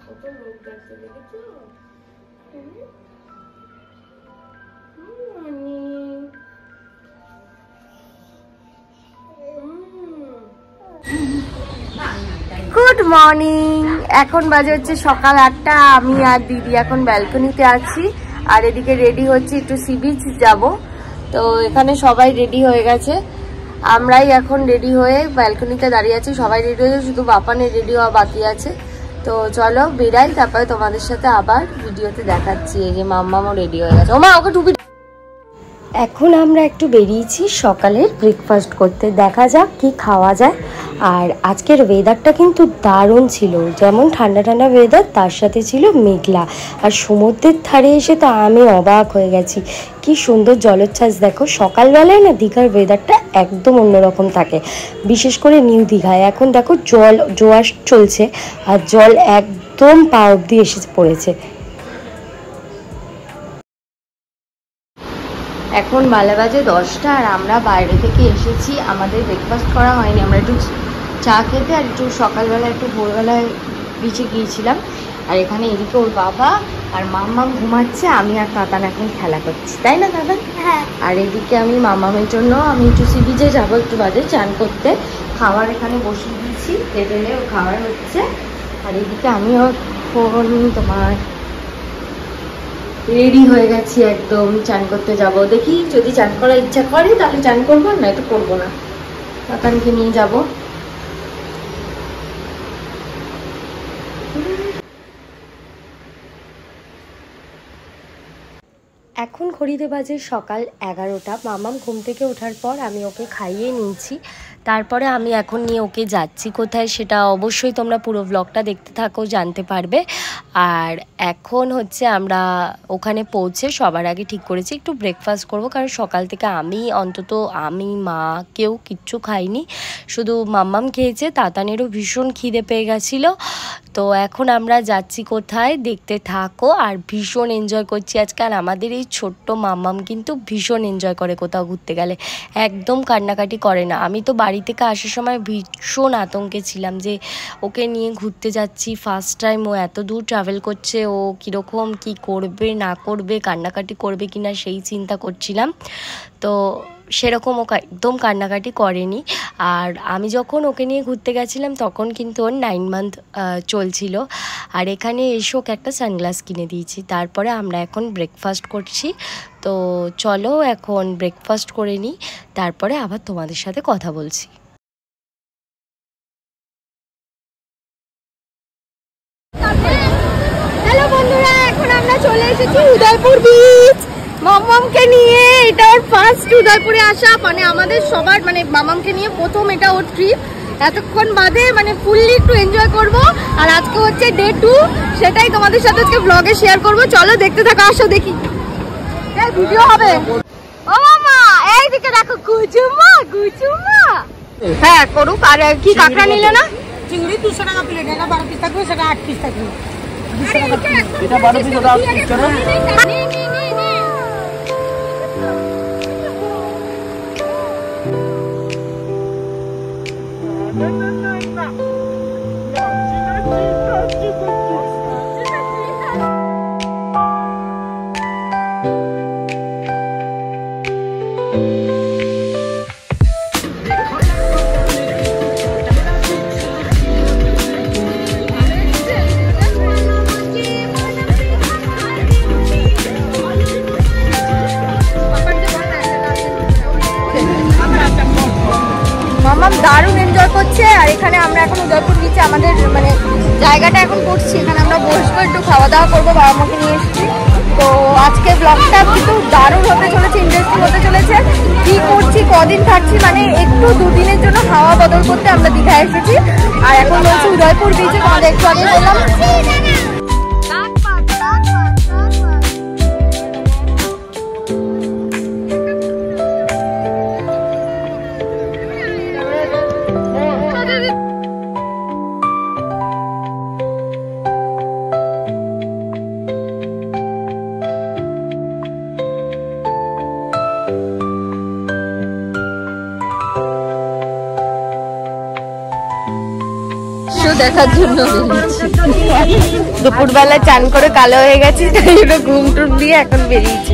কত লোক দেখতে দেখেছো? Good morning. এখন বাজে হচ্ছে সকাল 8টা। আমি আর দিদি এখন ব্যালকনিতে আছি, আর এদিকে রেডি হচ্ছে, একটু সি বিচ যাব। তো এখানে সবাই রেডি হয়ে গেছে, আমরাই এখন রেডি হয়ে ব্যালকনিতে দাঁড়িয়ে আছি। সবাই রেডি হয়েছে, শুধু বাপানের রেডি হওয়া বাকি আছে। তো চলো বেরাই, তারপরে তোমাদের সাথে আবার ভিডিওতে দেখাচ্ছি। এই যে মাম্মামও রেডি হয়ে গেছে। ওমা ওকে টুপি। এখন আমরা একটু বেরিয়েছি সকালের ব্রেকফাস্ট করতে, দেখা যাক কি খাওয়া যায়। আর আজকের ওয়েদারটা কিন্তু দারুণ ছিল, যেমন ঠান্ডা ঠান্ডা ওয়েদার, তার সাথে ছিল মেঘলা। আর সমুদ্রের ধারে এসে তো আমি অবাক হয়ে গেছি, কি সুন্দর জলোচ্ছ্বাস। দেখো সকালবেলায় না দীঘার ওয়েদারটা একদম অন্যরকম থাকে, বিশেষ করে নিউ দীঘায়। এখন দেখো জোয়ার চলছে, আর জল একদম পা অবধি এসে পড়েছে। এখন বেলা বাজে 10টা, আর আমরা বাইরে থেকে এসেছি। আমাদের ব্রেকফাস্ট করা হয়নি, আমরা একটু চা খেতে আর একটু সকালবেলা একটু ভোরবেলায় বিচে গিয়েছিলাম। আর এখানে এদিকে ওর বাবা আর মাম্মাম ঘুমাচ্ছে, আমি আর তাতান এখন খেলা করছি, তাই না দাদা? হ্যাঁ। আর এদিকে আমি মাম্মামের জন্য আমি একটু সি বিচে যাবো, একটু বাজে চান করতে। খাবার এখানে বসিয়ে দিয়েছি, টেবিলে ও খাবার হচ্ছে। আর এদিকে আমিও ফোন তোমার রেডি হয়ে গেছি, একদম চান করতে যাব। দেখি যদি চান করার ইচ্ছা করে তাহলে চান করবো, না তো করবো না। কাকানকে নিয়ে যাব। এখন ঘড়িতে বাজে সকাল 11টা। মামাম ঘুম থেকে ওঠার পর আমি ওকে খাইয়ে নিয়েছি, তারপরে আমি এখন নিয়ে ওকে যাচ্ছি কোথায় সেটা অবশ্যই তোমরা পুরো ব্লগটা দেখতে থাকো, জানতে পারবে। আর এখন হচ্ছে আমরা ওখানে পৌঁছে সবার আগে ঠিক করেছি একটু ব্রেকফাস্ট করব, কারণ সকাল থেকে আমি মা কেউ কিচ্ছু খাইনি, শুধু মাম্মাম খেয়েছে। তাতানেরও ভীষণ খিদে পেয়ে গেছিলো। তো এখন আমরা যাচ্ছি কোথায় দেখতে থাকো, আর ভীষণ এনজয় করছি আজকাল। আমাদের এই ছোট্ট মাম্মাম কিন্তু ভীষণ এনজয় করে কোথাও ঘুরতে গেলে, একদম কান্নাকাটি করে না। আমি তো বাড়ি থেকে আসার সময় ভীষণ আতঙ্কে ছিলাম যে ওকে নিয়ে ঘুরতে যাচ্ছি, ফার্স্ট টাইম ও এত দূর ট্রাভেল করছে, ও কীরকম কী করবে না করবে, কান্নাকাটি করবে কি না সেই চিন্তা করছিলাম। তো সেরকম ও একদম কান্নাকাটি করেনি। আর আমি যখন ওকে নিয়ে ঘুরতে গেছিলাম তখন কিন্তু ওর 9 মান্থ চলছিল। আর এখানে এসে ওকে একটা সানগ্লাস কিনে দিয়েছি। তারপরে আমরা এখন ব্রেকফাস্ট করছি। তো চলো এখন ব্রেকফাস্ট করে নিই, তারপরে আবার তোমাদের সাথে কথা বলছি। হ্যালো বন্ধুরা, এখন আমরা চলে এসেছি উদয়পুর বিচ মামামকে নিয়ে। এটা ওর ফার্স্ট উদয়পুরে আসা, মানে আমাদের সবার, মানে মামামকে নিয়ে প্রথম এটা ওর ট্রিপ। এতক্ষণ বাদে মানে ফুললি একটু এনজয় করব। আর আজকে হচ্ছে ডে 2, সেটাই তোমাদের সাথে আজকে ব্লগে শেয়ার করব। চলো দেখতে থাকো, আসো দেখি। এই ভিডিও হবে। ও মামা এইদিকে দেখো, গুজুমা হ্যাঁ করুক। আর কি কাঁকড়া নিলে না? চিংড়ি 200 টাকা প্লেট, এটা 12 পিস থাকবে, সেটা 8 পিস থাকবে। এটা 12 পিস, ওটা 8 পিস চলো। মামাম দারুণ এনজয় করছে। আর এখানে আমরা এখন উদয়পুর বিচে আমাদের মানে জায়গাটা এখন করছি, এখানে আমরা বসবো, একটু খাওয়া দাওয়া করবো, বাবা মাকে নিয়ে এসেছি। তো আজকে ব্লগটা কিন্তু দারুণ হতে চলেছে, ইন্টারেস্টিং হতে চলেছে। কি করছি, কদিন থাকছি, মানে একটু দুদিনের জন্য হাওয়া বদল করতে আমরা দীঘায় এসেছি। আর এখন বলছি উদয়পুর বিচে, তোমাদের একটু আগে বললাম। দেখার জন্য বেরিয়েছি। দুপুরবেলা চান করে কালো হয়ে গেছি, তাই জন্য ঘুম টুম দিয়ে এখন বেরিয়েছি।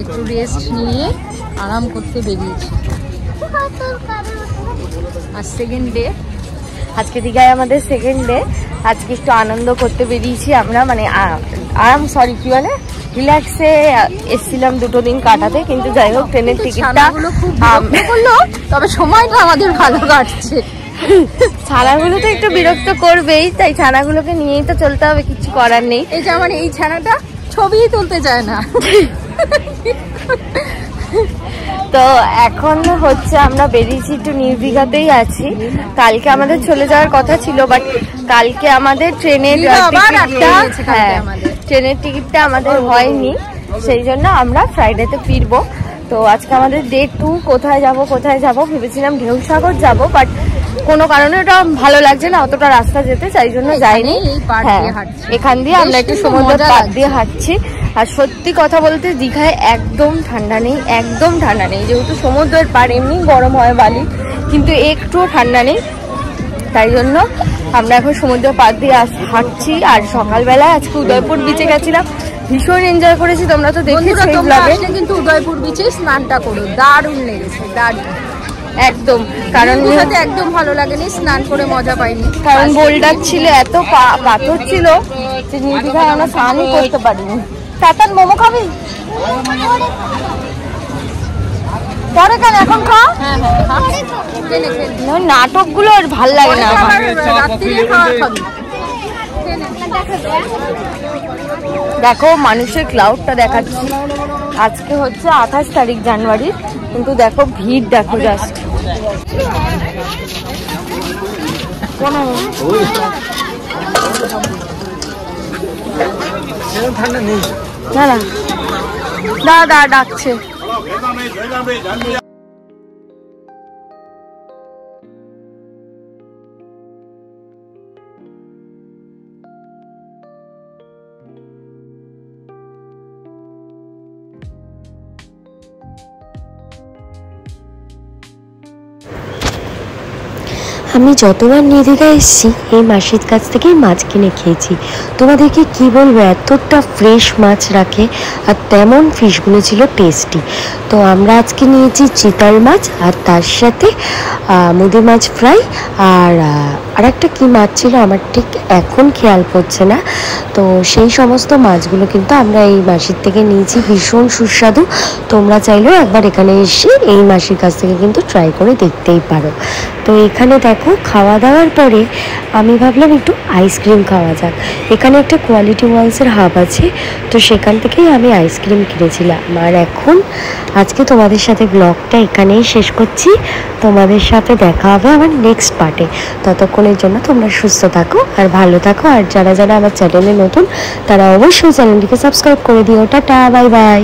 একটু রেস্ট নিয়ে আরাম করতে বেরিয়েছি। আর সেকেন্ড ডে, আজকে দীঘায় আমাদের সেকেন্ড ডে। আজকে একটু আনন্দ করতে বেরিয়েছি আমরা, মানে কি বলে রিল্যাক্সে এসেছিলাম 2 দিন কাটাতে, কিন্তু যাই হোক ট্রেনের টিকিটটা খুব করলো, তবে সময়টা আমাদের ভালো কাটছে। ছানাগুলো তো একটু বিরক্ত করবেই, তাই ছানাগুলোকে নিয়েই তো চলতে হবে, কিছু করার নেই। এই যে আমার এই ছানাটা ছবি তুলতে চায় না। তো এখন হচ্ছে আমরা বেরিয়েছি, একটু নিউ দীঘাতেই আছি। কালকে আমাদের চলে যাওয়ার কথা ছিল, বাট কালকে আমাদের ট্রেনের টিকিটটা আমাদের হয়নি, সেই জন্য আমরা ফ্রাইডেতে ফিরবো। তো আজকে আমাদের ডে 2। কোথায় যাব ভেবেছিলাম ঢেউসাগর যাব, বাট কোনো কারণে ওটা ভালো লাগছে না অতটা রাস্তা যেতে, তাই জন্য যাইনি। হ্যাঁ, এখান দিয়ে আমরা একটু সমুদ্রের পাড় দিয়ে হাঁটছি। আর সত্যি কথা বলতে দীঘায় একদম ঠান্ডা নেই, একদম ঠান্ডা নেই। যেহেতু সমুদ্রের পাড়, এমনি গরম হয় বালি, কিন্তু একটুও ঠান্ডা নেই। তাই জন্য আমরা এখন সমুদ্রের পাড় দিয়ে হাঁটছি। আর সকালবেলায় আজকে উদয়পুর বিচে গেছিলাম, ভীষণ এনজয় করেছি। তোমরা তো দেখেছো কিন্তু উদয়পুর বিচে স্নানটা করো, দারুণ লেগেছে, দারুণ একদম। কারণ একদম ভালো লাগেনি, স্নান করে মজা পাইনি, কারণ বোল্ডার ছিল, এত পাথর ছিল যে নির্দিঘায় আমরা স্নানই করতে পারিনি। তাতান মোমো খাবি? পরে কেন, এখন খা। নাটক গুলো আর ভাল লাগে না। দেখো মানুষের ক্লাউডটা দেখাচ্ছি। আজকে হচ্ছে 28 তারিখ জানুয়ারি, কিন্তু দেখো ভিড় দেখো জাস্ট। না না, দাদা ডাকছে। আমি যতবার নির্দিঘায় এসেছি এই মাসির কাছ থেকেই মাছ কিনে খেয়েছি। তোমাদেরকে কি বলবো, এতটা ফ্রেশ মাছ রাখে, আর তেমন ফিশগুলো ছিল টেস্টি। তো আমরা আজকে নিয়েছি চিতল মাছ, আর তার সাথে মুদি মাছ ফ্রাই, আর একটা কী মাছ ছিল আমার ঠিক এখন খেয়াল পড়ছে না। তো সেই সমস্ত মাছগুলো কিন্তু আমরা এই মাসির থেকে নিয়েছি, ভীষণ সুস্বাদু। তোমরা চাইলেও একবার এখানে এসে এই মাসির কাছ থেকে কিন্তু ট্রাই করে দেখতেই পারো। তো এখানে দেখো খাওয়া দাওয়ার পরে আমি ভাবলাম একটু আইসক্রিম খাওয়া যাক। এখানে একটা কোয়ালিটি ওয়ালসের হাব আছে, তো সেখান থেকেই আমি আইসক্রিম কিনেছিলাম। আর এখন আজকে তোমাদের সাথে ব্লগটা এখানেই শেষ করছি। তোমাদের সাথে দেখা হবে আমার নেক্সট পার্টে। ততক্ষণের জন্য তোমরা সুস্থ থাকো আর ভালো থাকো। আর যারা যারা আমার চ্যানেলে নতুন তারা অবশ্যই চ্যানেলটিকে সাবস্ক্রাইব করে দিও। Tata, bye bye.